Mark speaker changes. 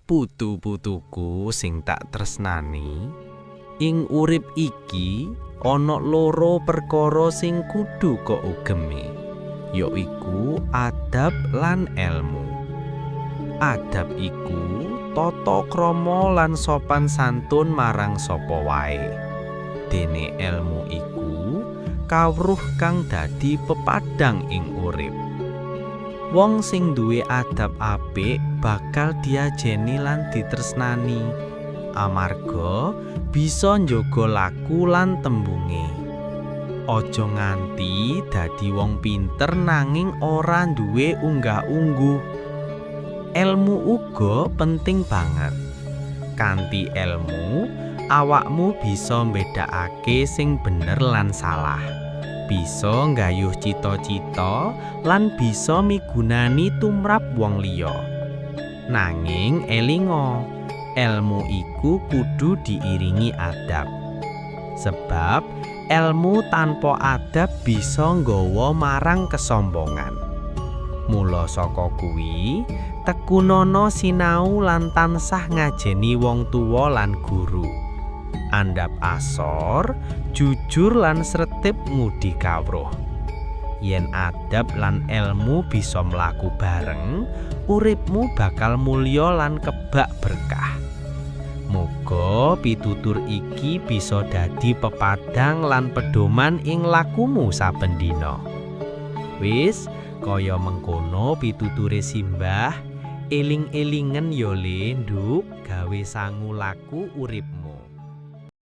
Speaker 1: Putu-putuku sing tak tresnani, ing urip iki ana loro perkara sing kudu kok ugemi, yaiku adab lan ilmu. Adab iku tata krama lan sopan santun marang sapa wae. Dene ilmu iku kawruh kang dadi pepadang ing urip. Wong sing duwe adab apik bakal diajeni lan ditresnani, amarga bisa njaga laku lan tembunge. Aja nganti dadi wong pinter nanging ora duwe unggah-ungguh. Ilmu uga penting banget. Kanthi ilmu, awakmu bisa mbedakake sing bener lan salah. Bisa nggayuh cita-cita lan bisa migunani tumrap wong liya. Nanging elinga, ilmu iku kudu diiringi adab. Sebab ilmu tanpa adab bisa nggawa marang kesombongan. Mula saka kuwi, tekunana sinau lan tansah ngajeni wong tuwa lan guru. Andhap asor, jujur lan sretip ngudi kawruh. Yen adab lan ilmu bisa mlaku bareng, uripmu bakal mulya lan kebak berkah. Muga pitutur iki bisa dadi pepadang lan pedoman ing lakumu saben dina. Wis, kaya mengkono pituture simbah, eling-elingen yo le nduk gawe sangu laku uripmu.